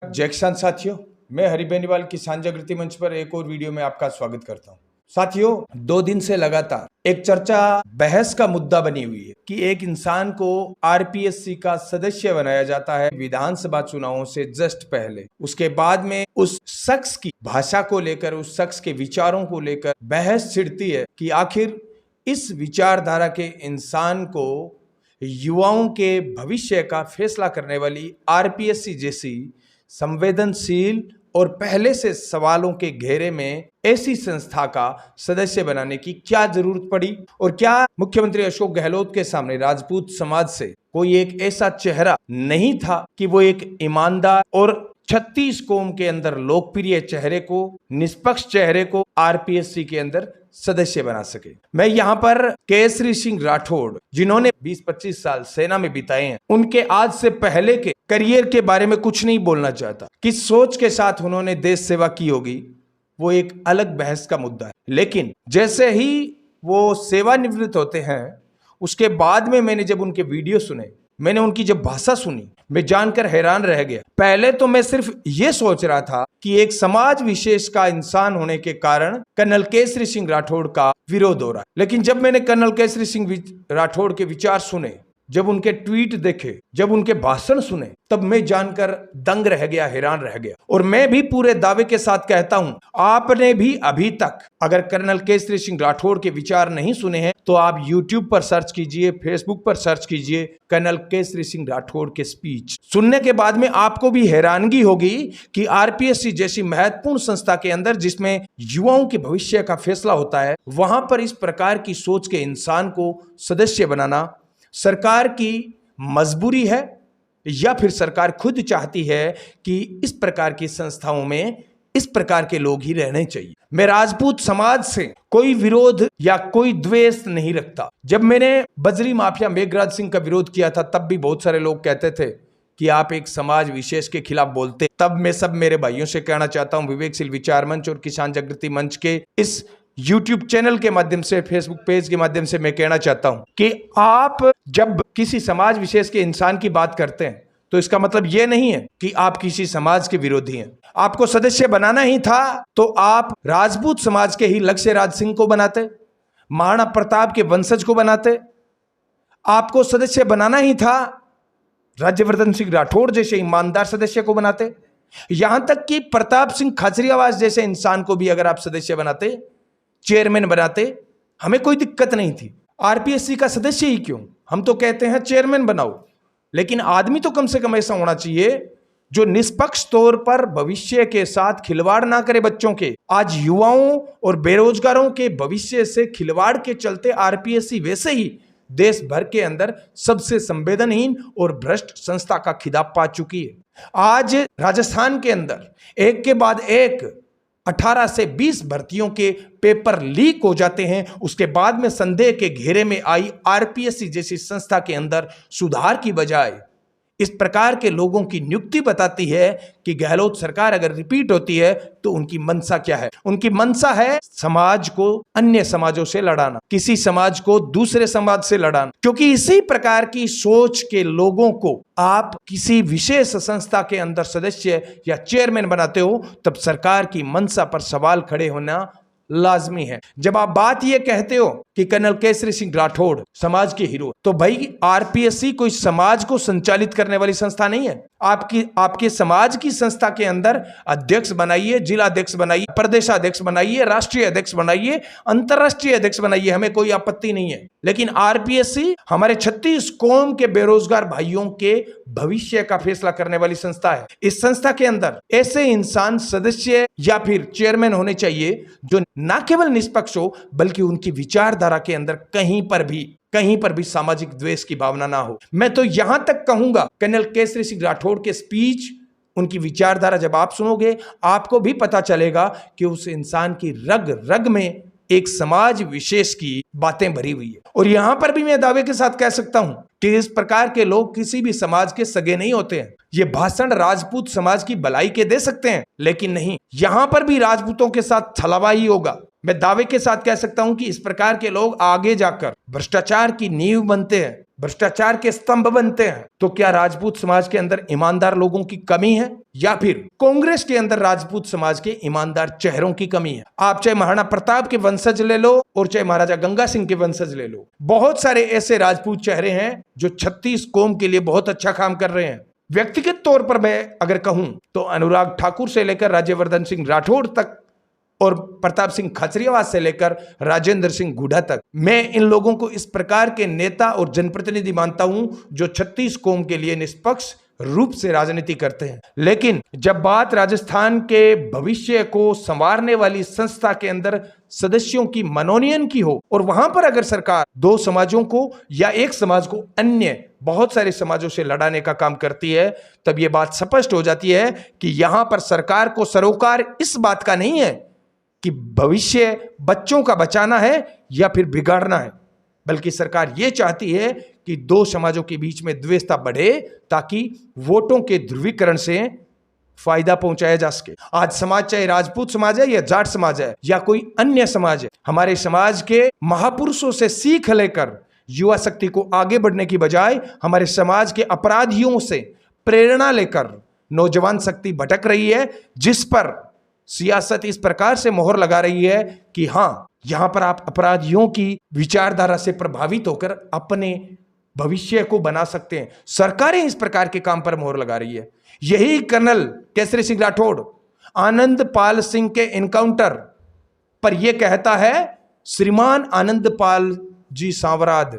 जय किसान साथियों, मैं हरि बेनीवाल किसान जागृति मंच पर एक और वीडियो में आपका स्वागत करता हूं। साथियों, 2 दिन से लगातार एक चर्चा बहस का मुद्दा बनी हुई है कि एक इंसान को आरपीएससी का सदस्य बनाया जाता है विधानसभा चुनावों से जस्ट पहले। उसके बाद में उस शख्स की भाषा को लेकर, उस शख्स के विचारों को लेकर बहस छिड़ती है कि आखिर इस विचारधारा के इंसान को युवाओं के भविष्य का फैसला करने वाली आरपीएससी जैसी संवेदनशील और पहले से सवालों के घेरे में ऐसी संस्था का सदस्य बनाने की क्या जरूरत पड़ी, और क्या मुख्यमंत्री अशोक गहलोत के सामने राजपूत समाज से कोई एक ऐसा चेहरा नहीं था कि वो एक ईमानदार और 36 कौम के अंदर लोकप्रिय चेहरे को, निष्पक्ष चेहरे को आरपीएससी के अंदर सदस्य बना सके। मैं यहाँ पर केसरी सिंह राठौड़, जिन्होंने 20-25 साल सेना में बिताए हैं, उनके आज से पहले के करियर के बारे में कुछ नहीं बोलना चाहता। किस सोच के साथ उन्होंने देश सेवा की होगी वो एक अलग बहस का मुद्दा है, लेकिन जैसे ही वो सेवानिवृत्त होते हैं उसके बाद में मैंने जब उनके वीडियो सुने, मैंने उनकी जब भाषा सुनी, मैं जानकर हैरान रह गया। पहले तो मैं सिर्फ ये सोच रहा था कि एक समाज विशेष का इंसान होने के कारण कर्नल केसरी सिंह राठौड़ का विरोध हो रहा है, लेकिन जब मैंने कर्नल केसरी सिंह राठौड़ के विचार सुने, जब उनके ट्वीट देखे, जब उनके भाषण सुने, तब मैं जानकर दंग रह गया, हैरान रह गया। और मैं भी पूरे दावे के साथ कहता हूं, आपने भी अभी तक अगर कर्नल केसरी सिंह राठौड़ के विचार नहीं सुने हैं तो आप YouTube पर सर्च कीजिए, Facebook पर सर्च कीजिए कर्नल केसरी सिंह राठौड़ के स्पीच। सुनने के बाद में आपको भी हैरानगी होगी कि आरपीएससी जैसी महत्वपूर्ण संस्था के अंदर, जिसमें युवाओं के भविष्य का फैसला होता है, वहां पर इस प्रकार की सोच के इंसान को सदस्य बनाना सरकार की मजबूरी है या फिर सरकार खुद चाहती है कि इस प्रकार की संस्थाओं में इस प्रकार के लोग ही रहने चाहिए। मैं राजपूत समाज से कोई विरोध या कोई द्वेष नहीं रखता। जब मैंने बजरी माफिया मेघराज सिंह का विरोध किया था, तब भी बहुत सारे लोग कहते थे कि आप एक समाज विशेष के खिलाफ बोलते। तब मैं सब मेरे भाइयों से कहना चाहता हूं, विवेकशील विचार मंच और किसान जागृति मंच के इस YouTube चैनल के माध्यम से, Facebook पेज के माध्यम से मैं कहना चाहता हूं कि आप जब किसी समाज विशेष के इंसान की बात करते हैं तो इसका मतलब यह नहीं है कि आप किसी समाज के विरोधी हैं। आपको सदस्य बनाना ही था तो आप राजपूत समाज के ही लक्ष्य राज सिंह को बनाते, महाराणा प्रताप के वंशज को बनाते। आपको सदस्य बनाना ही था राज्यवर्धन सिंह राठौड़ जैसे ईमानदार सदस्य को बनाते। यहां तक कि प्रताप सिंह खाचरियावास जैसे इंसान को भी अगर आप सदस्य बनाते, चेयरमैन बनाते, हमें कोई दिक्कत नहीं थी। आरपीएससी का सदस्य ही क्यों, हम तो कहते हैं चेयरमैन बनाओ, लेकिन आदमी तो कम से कम ऐसा होना चाहिए जो निष्पक्ष तौर पर भविष्य के साथ खिलवाड़ ना करे बच्चों के। आज युवाओं और बेरोजगारों के भविष्य से खिलवाड़ के चलते आरपीएससी वैसे ही देश भर के अंदर सबसे संवेदनहीन और भ्रष्ट संस्था का खिताब पा चुकी है। आज राजस्थान के अंदर एक के बाद एक 18 से 20 भर्तियों के पेपर लीक हो जाते हैं। उसके बाद में संदेह के घेरे में आई आरपीएससी जैसी संस्था के अंदर सुधार की बजाय इस प्रकार के लोगों की नियुक्ति बताती है कि गहलोत सरकार अगर रिपीट होती है तो उनकी मंशा क्या है। उनकी मंशा है समाज को अन्य समाजों से लड़ाना, किसी समाज को दूसरे समाज से लड़ाना, क्योंकि इसी प्रकार की सोच के लोगों को आप किसी विशेष संस्था के अंदर सदस्य या चेयरमैन बनाते हो तब सरकार की मंशा पर सवाल खड़े होना लाजमी है। जब आप बात यह कहते हो कि कर्नल केसरी सिंह राठौड़ समाज के हीरो, तो भाई आरपीएससी कोई समाज को संचालित करने वाली संस्था नहीं है। आपके समाज की संस्था के अंदर अध्यक्ष बनाइए, जिला अध्यक्ष बनाइए, प्रदेशाध्यक्ष बनाइए, राष्ट्रीय अध्यक्ष बनाइए, अंतरराष्ट्रीय अध्यक्ष बनाइए, हमें कोई आपत्ति नहीं है। लेकिन आरपीएससी हमारे 36 कौम के बेरोजगार भाइयों के भविष्य का फैसला करने वाली संस्था है। इस संस्था के अंदर ऐसे इंसान सदस्य या फिर चेयरमैन होने चाहिए जो न केवल निष्पक्ष हो बल्कि उनकी विचारधारा के अंदर कहीं पर भी सामाजिक द्वेष की भावना ना हो। मैं तो यहां तक कहूंगा, कर्नल केसरी सिंह राठौड़ के स्पीच, उनकी विचारधारा जब आप सुनोगे आपको भी पता चलेगा कि उस इंसान की रग रग में एक समाज विशेष की बातें भरी हुई है। और यहां पर भी मैं दावे के साथ कह सकता हूं कि इस प्रकार के लोग किसी भी समाज के सगे नहीं होते हैं। ये भाषण राजपूत समाज की भलाई के दे सकते हैं, लेकिन नहीं, यहां पर भी राजपूतों के साथ छलावा ही होगा। मैं दावे के साथ कह सकता हूं कि इस प्रकार के लोग आगे जाकर भ्रष्टाचार की नींव बनते हैं, भ्रष्टाचार के स्तंभ बनते हैं। तो क्या राजपूत समाज के अंदर ईमानदार लोगों की कमी है या फिर कांग्रेस के अंदर राजपूत समाज के ईमानदार चेहरों की कमी है? आप चाहे महाराणा प्रताप के वंशज ले लो और चाहे महाराजा गंगा सिंह के वंशज ले लो, बहुत सारे ऐसे राजपूत चेहरे हैं जो 36 कौम के लिए बहुत अच्छा काम कर रहे हैं। व्यक्तिगत तौर पर मैं अगर कहूं तो अनुराग ठाकुर से लेकर राज्यवर्धन सिंह राठौड़ तक और प्रताप सिंह खाचरियावास से लेकर राजेंद्र सिंह गुढ़ा तक, मैं इन लोगों को इस प्रकार के नेता और जनप्रतिनिधि मानता हूं जो 36 कौम के लिए निष्पक्ष रूप से राजनीति करते हैं। लेकिन जब बात राजस्थान के भविष्य को संवारने वाली संस्था के अंदर सदस्यों की मनोनयन की हो और वहां पर अगर सरकार दो समाजों को या एक समाज को अन्य बहुत सारे समाजों से लड़ाने का काम करती है, तब यह बात स्पष्ट हो जाती है कि यहां पर सरकार को सरोकार इस बात का नहीं है कि भविष्य बच्चों का बचाना है या फिर बिगाड़ना है, बल्कि सरकार यह चाहती है कि दो समाजों के बीच में द्वेषता बढ़े ताकि वोटों के ध्रुवीकरण से फायदा पहुंचाया जा सके। आज समाज चाहे राजपूत समाज है या जाट समाज है या कोई अन्य समाज है, हमारे समाज के महापुरुषों से सीख लेकर युवा शक्ति को आगे बढ़ने की बजाय हमारे समाज के अपराधियों से प्रेरणा लेकर नौजवान शक्ति भटक रही है, जिस पर सियासत इस प्रकार से मोहर लगा रही है कि हां, यहां पर आप अपराधियों की विचारधारा से प्रभावित होकर अपने भविष्य को बना सकते हैं। सरकारें इस प्रकार के काम पर मोहर लगा रही है। यही कर्नल केसरी सिंह राठौड़ आनंद पाल सिंह के एनकाउंटर पर यह कहता है, श्रीमान आनंद पाल जी सांवराद।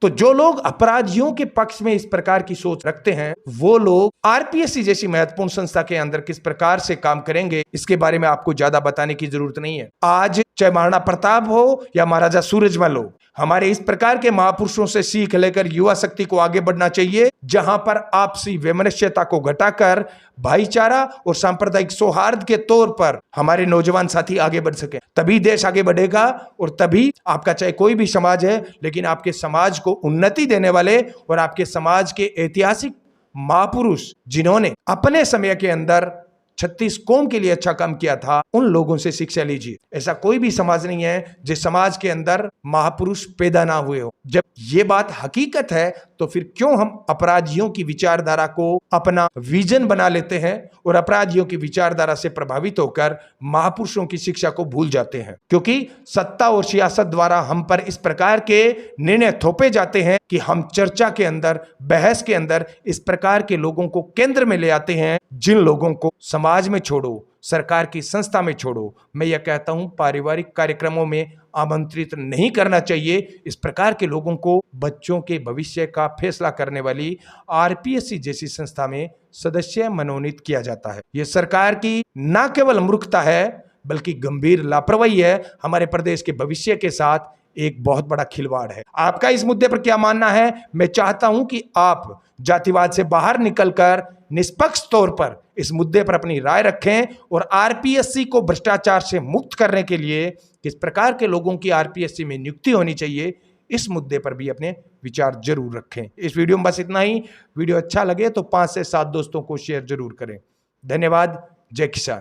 तो जो लोग अपराधियों के पक्ष में इस प्रकार की सोच रखते हैं, वो लोग आरपीएससी जैसी महत्वपूर्ण संस्था के अंदर किस प्रकार से काम करेंगे, इसके बारे में आपको ज्यादा बताने की जरूरत नहीं है। आज चाहे महाराणा प्रताप हो या महाराजा सूरजमल हो, हमारे इस प्रकार के महापुरुषों से सीख लेकर युवा शक्ति को आगे बढ़ना चाहिए, जहां पर आपसी वैमनस्यता को घटाकर भाईचारा और सांप्रदायिक सौहार्द के तौर पर हमारे नौजवान साथी आगे बढ़ सके। तभी देश आगे बढ़ेगा और तभी आपका चाहे कोई भी समाज है, लेकिन आपके समाज को उन्नति देने वाले और आपके समाज के ऐतिहासिक महापुरुष जिन्होंने अपने समय के अंदर 36 कौम के लिए अच्छा काम किया था, उन लोगों से शिक्षा लीजिए। ऐसा कोई भी समाज नहीं है जिस समाज के अंदर महापुरुष पैदा ना हुए हो। जब ये बात हकीकत है तो फिर क्यों हम अपराधियों की विचारधारा को अपना विजन बना लेते हैं और अपराधियों की विचारधारा से प्रभावित होकर महापुरुषों की शिक्षा को भूल जाते हैं? क्योंकि सत्ता और सियासत द्वारा हम पर इस प्रकार के निर्णय थोपे जाते हैं कि हम चर्चा के अंदर, बहस के अंदर इस प्रकार के लोगों को केंद्र में ले आते हैं, जिन लोगों को समाज में छोड़ो, सरकार की संस्था में छोड़ो, मैं यह कहता हूं पारिवारिक कार्यक्रमों में आमंत्रित नहीं करना चाहिए। इस प्रकार के लोगों को बच्चों के भविष्य का फैसला करने वाली आरपीएससी जैसी संस्था में सदस्य मनोनीत किया जाता है। यह सरकार की न केवल मूर्खता है बल्कि गंभीर लापरवाही है। हमारे प्रदेश के भविष्य के साथ एक बहुत बड़ा खिलवाड़ है। आपका इस मुद्दे पर क्या मानना है? मैं चाहता हूं कि आप जातिवाद से बाहर निकलकर निष्पक्ष तौर पर इस मुद्दे पर अपनी राय रखें और आरपीएससी को भ्रष्टाचार से मुक्त करने के लिए किस प्रकार के लोगों की आरपीएससी में नियुक्ति होनी चाहिए, इस मुद्दे पर भी अपने विचार जरूर रखें। इस वीडियो में बस इतना ही। वीडियो अच्छा लगे तो 5 से 7 दोस्तों को शेयर जरूर करें। धन्यवाद। जय किसान।